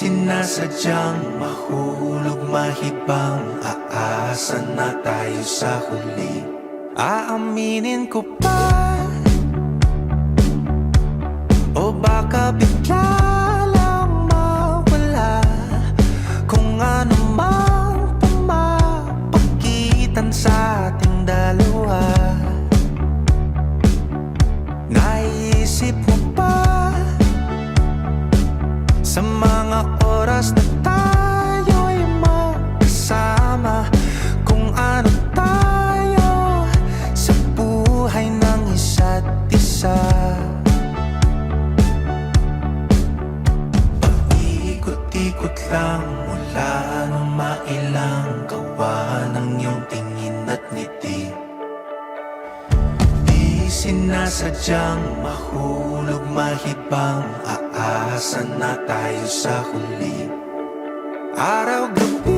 sinasadyang mahulog mahibang, aasa na tayo sa huli. Aaminin ko pa, o baka bigla lang mawala, kung ano mang pumapagitan sa ating dalawa. Naisip mo ba sa mga oras na tayo'y magkasama, kung ano tayo sa buhay ng isa't isa? Paikot-ikot lang mula nung mailang gawa ng iyong tingin at ngiti. Di sinasadyang mahulog mahibang, aasa na tayo sa huli. Araw-gabi